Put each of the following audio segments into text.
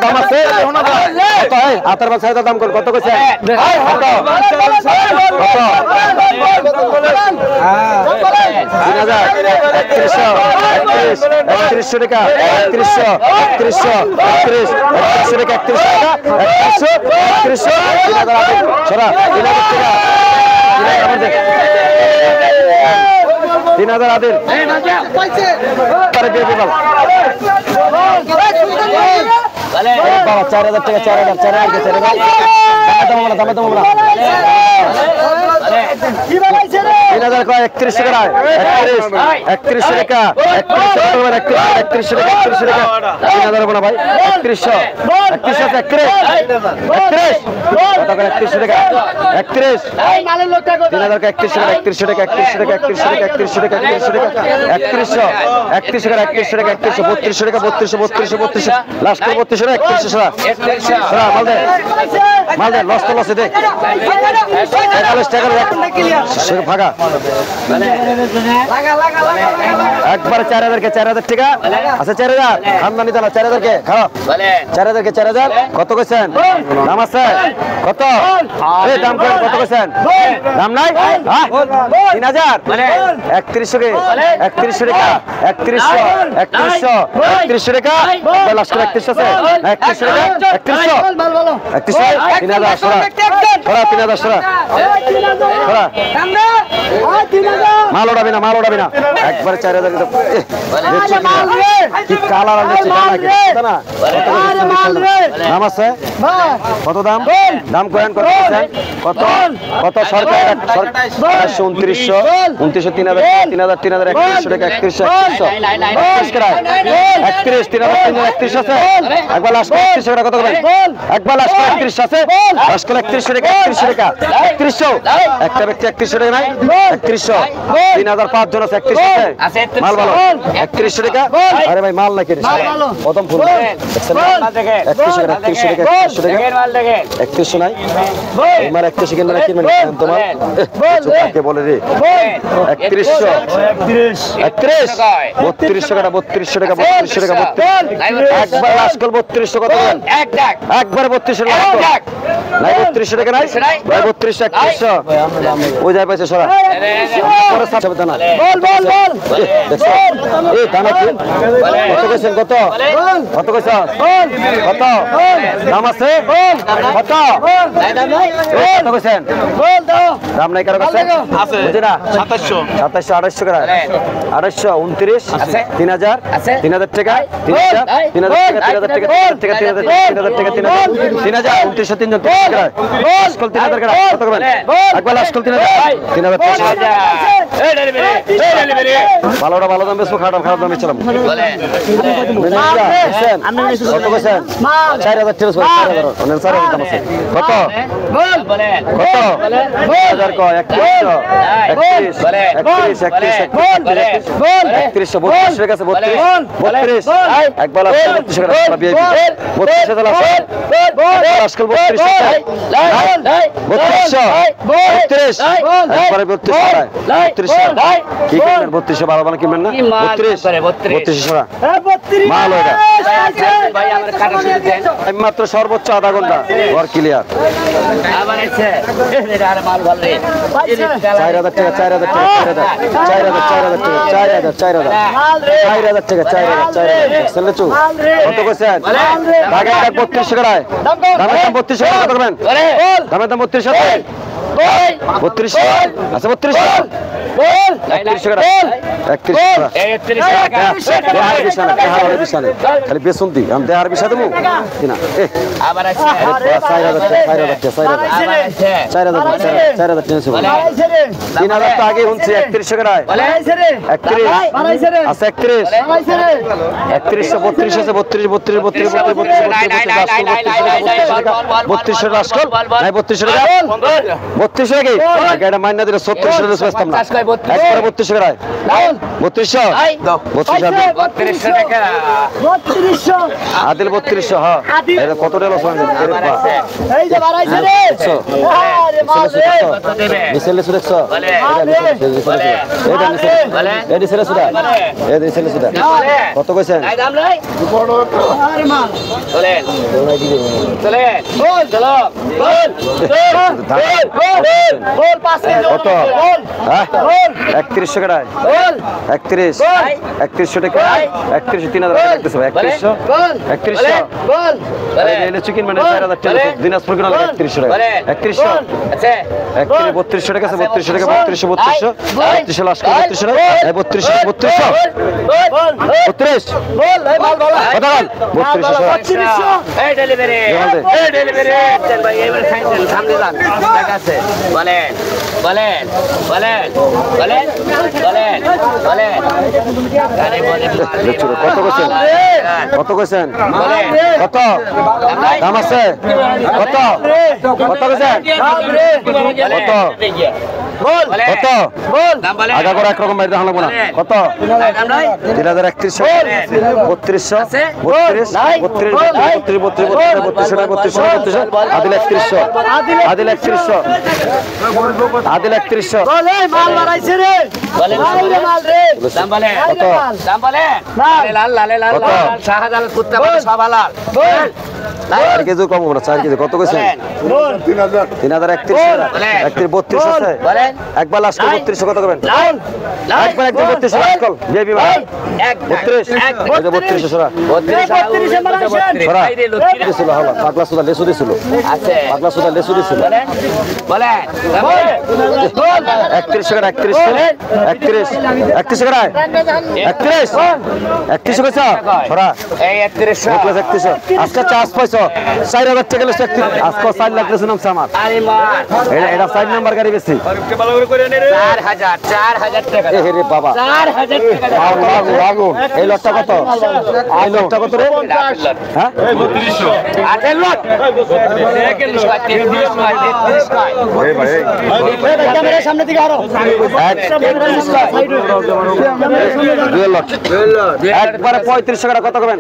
দাম আছে আতার বাচ্চা দাম কত কত কইছে তিন হাজার আদিল বাবা 4000 টাকা 4000 3000 কয় 31 টাকা 31 টাকা 31 টাকা 3000 বনা ভাই 3100 টাকা 31 3000 কা 31 টাকা 31 টাকা 3200 লাস্ট 3200 টাকা 3100 মাল দে লস তো লসে দে 41 টাকা ফাঁকা একবার 4000 কে 4000 টাকা আচ্ছা 4000 খানদানি দানা 4000 কে খাও 4000 কে 4000 কত কইছেন দাম আছে কত এই দাম কত কইছেন দাম নাই হ্যাঁ 3000 3100 কে 3100 টাকা 3100 টাকা লাস্ট 31 আছে 31 টাকা 3100 3000 সরা 3000 মাল ওড়াবি না একবার 4000 কি কালার আছে না দাম আছে কত দাম করেন কত সরকার 2900 3000 3100 টাকা 31 আছে একবার লাস্ট 31 টাকা কত করবেন একবার লাস্ট 31 আছে লাস্ট 31 টাকা 3100 একটা ব্যক্তি 31 টাকা নাই 3100 3005 জন আছে 31 আছে মাল ভালো 31 টাকা আরে ভাই মাল নাকি প্রথম ফুল দেখছেন মাল দেখে 31 টাকা 3100 নাই তোমার 31 কিনা নাকি মানে তোমার কে বলে রে 3100 3200 টাকা 3200 টাকা একবার লাস্ট কল 3200 কত বলেন একবার 3200 লাস্ট নাই 3200 টাকা নাই ভাই 3200 3100 ওই যায় পাইছে সরা পরে সাথে দানা বল দেখছো এই দানা কি কত কইছেন কত কইছ কত দাম আছে কত দাম নাই কত কইছেন দাম নাই কারো কাছে আছে বুঝি না 2700 2800 টাকা 2829 আছে 3000 আছে 3000 টাকা 3000 টাকা 2903 জন টাকা স্কুল 3000 টাকা কত করবেন একবার লাস্ট স্কুল 3000 এই ডেলিভারি ভালো দাম বেশি খারাপ দাম বেচলাম কত কইছেন 4000 টাকা 4000 দাম আছে কত বলেন কত 1000 কয় 3100 টাকা আছে 32 একবার লাস্ট 32 টাকা বিয়ে 32 টাকা লাস্ট স্কুল 32 একবারে 32 কি কিনবেন 32 ভালো ভালো কিনবেন না 32 সরা মাল ওটা ভাই আমার কাটা শুরু দেন মাত্র সর্বোচ্চ আধা ঘন্টা ওর ক্লিয়ার আবার আছে এটা আর মাল ভালো রে 4000 টাকা 4000 টাকা 4000 টাকা 4000 শুনলে চু কত কইছেন বাগের 32 টাকা দামের দাম 32 টাকা কত করবেন দামের দাম 32 টাকা 32 আচ্ছা 32 বল 31 টাকা 31 টাকা খালি বেসন দি আমি দেহার বিষয় দেবো কিনা আবার আছে 4000 তো আগে শুনছি 31 টাকা 31 আছে 31 32 আছে 32 রাস্কল নাই 32 টাকা 32 টাকা গাড়ি মাইনা দিলে 36 টাকা বেচতাম না একবারে 32 টাকা 3200 3200 টাকা 3200 আদিল 3200 হ্যাঁ এটা কত টাকা লস হয়েছে এই যে বাড়াইছে রে আরে মাল রে কত দেবে মিসেলে সুদা এটা মিসেলে সুদা এটা মিসেলে সুদা কত কইছেন এই দাম নাই আরে মাল চলেন চলেন বল চলো বল বল 5 কেজি কত হ্যাঁ 3100 টাকা বল 31 3100 টাকা 31 3000 টাকা লাগতেছে 3100 3100 বল এলে চিকেন মানে 4000 টাকা দিনাজপুর কিনা 3100 টাকা 3100 আচ্ছা 3200 টাকা আছে 3200 টাকা 3200 লাস্ট 3200 টাকা 3200 বল 32 বল এই মাল বল কত বল 3200 এই ডেলিভারি চল ভাই এবারে সাইকেল সামনে যান টাকা আছে বলেন বলেন বলেন বলেন বলেন বলেন আরে বলেন কত কইছেন কত কইছেন কত দাম আছে কত কত কইছেন কত বল কত বল দাম বলেন আগা করে একরকম বাইরে দেখানো না কত দাম নাই 3100 3200 আদিল 3100 আদিল 3100 আদিল 3100 বল এই মাল বাড়াইছে রে মাল রে মাল রে দাম বলে কত দাম বলে লাল লাল লাল লাল শাহজালাল কুত্তা বলে সব লাল বল 4 কেজি কম না 4 কেজি কত কইছেন 3031 আছে বলেন একবার লাস্ট 3200 কত করবেন লাল একবার 3200 লাস্ট কল বেবি ভাই 32 সরা 32 বাড়াইছেন সরা দিছিল হলো পাগলা সুদা লেসু দিছিল আছে পাগলা সুদা লেসু দিছিল বলেন বলেন বল 31 টাকা 31 টাকা 31 কইছা সরা এই 3100 31 আজকে চার্জ পাইছো 4000 টাকা লেসু আজকে 4 লাখ লেসু নামছে আমার আরে মার এটা 4 নাম্বার গাড়ি বেশি 4000 টাকা এ রে বাবা 4000 টাকা আগো এই লটটা কত এই লটটা কত রে হ্যাঁ 3200 আটের লট ক্যামেরার সামনে দিকে আরো দুই লট একবারে 3500 টাকা কত করবেন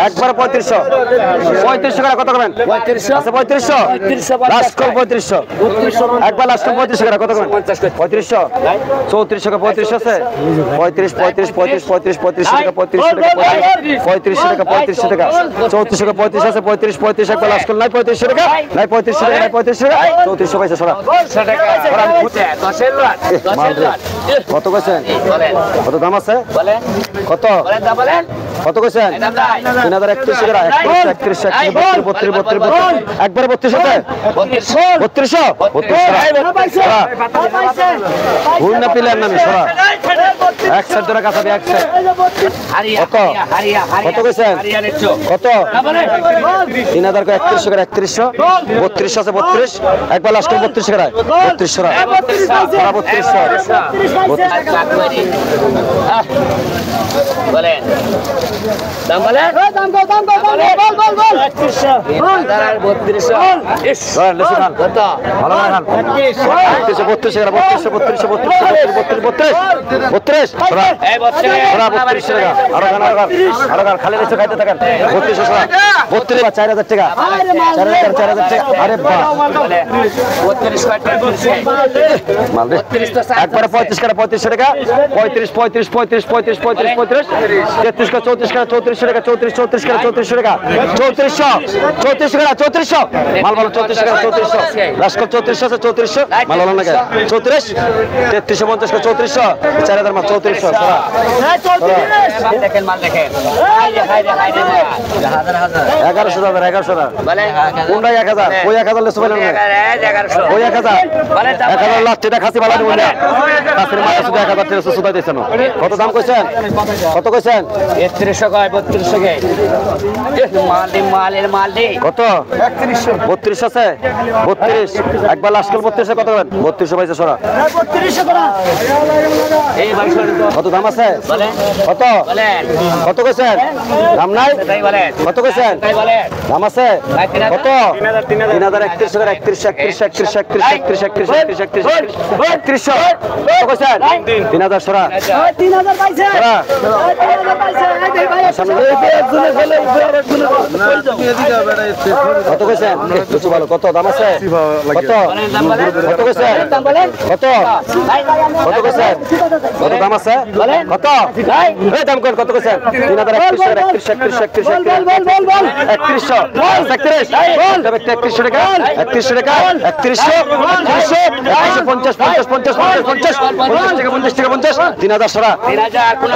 একবারে 3500 টাকা কত করবেন 3500 আছে 3500 লাস্ট কল 3500 একবার লাস্ট কল 3500 টাকা কত করবেন 3500 34 টাকা 35 আছে 35 টাকা 35 টাকা 34 টাকা 34 টাকা 35 আছে 35 একবার লাস্ট কল নাই 35 টাকা নাই 35 টাকা নাই 35 টাকা 3400 পয়সা সরা 10 টাকা 10 লট 10 লট কত কইছেন কত দাম আছে বলেন কত বলেন দাম বলেন কত কইছেন 3031 টাকা 31 একবারে 32 আছে 3200 ভুল না পিলার নামে সরা এক সেট ধরে কাছে এক সেট কত কত কইছেন কত 3000 কো 31 টাকা 3100 32 আছে 32 একবার লাস্ট 32 টাকা 32 টাকা 32 বলেন দাম বলেন দাম বল 3200 ইস লেসু খান কত ভালো না খান 32 টাকা 32 সরা এই 32 সরা 32 টাকা আরো খান খালি লেসু খাইতে থাকেন 32 সরা 32 বা 4000 টাকা 4000 টাকা আরে বাহ 32 টাকা মাল রে একবারে 35 টাকা 35 টাকা 35 33 টাকা 34 টাকা 34 টাকা 34 টাকা 34 মাল ভালো 34 টাকা 3400 লাস্ট কল 34 আছে 3400 মাল ভালো না 34 3350 টাকা 3400 4000 মাল 3400 সরা দেখেন মাল দেখেন 1100 বলেন কোনটা 1000 ওই 1000 লেসু পাইলাম না 1100 ওই 1000 বলেন 1000 লাস্ট এটা খাসি ভালো বলে কাছের মাথা শুধু 1000 টাকা সুদা দিছেন কত দাম কইছেন কত কইছেন 3300 কয় 3200 কে মালের মাল দে কত 32 আছে 32 একবার লাস্ট কল 32 কত করবেন 3200 পয়সা সরা 3200 করা এই ভাই কত দাম আছে? বলেন কত বলেন কত কইছেন? দাম নাই? তাই বলেন কত কইছেন? তাই বলেন দাম আছে? ভাই, 3000 কত? 3000 31 করে 31 31 31 31 31 31 31 কত কইছেন? 3000 সরা। 3000 পাইছে সরা। 3000 পাইছে এই দেখ ভাই সামনে কত কইছেন? কিছু ভালো কত দাম আছে? কত? বলেন দাম বলেন কত কইছেন? দাম বলেন কত? ভাই কত কইছেন? কত দাম আছে? কত? এই দাম কত কইছেন? 3000 31 31 31 বল বল বল 3100 31 বল তবে 3100 টাকা 3100 টাকা 3100 3100 50 50 50 50 50 50 টাকা 50 টাকা 50 3000 সরা 3000 কোন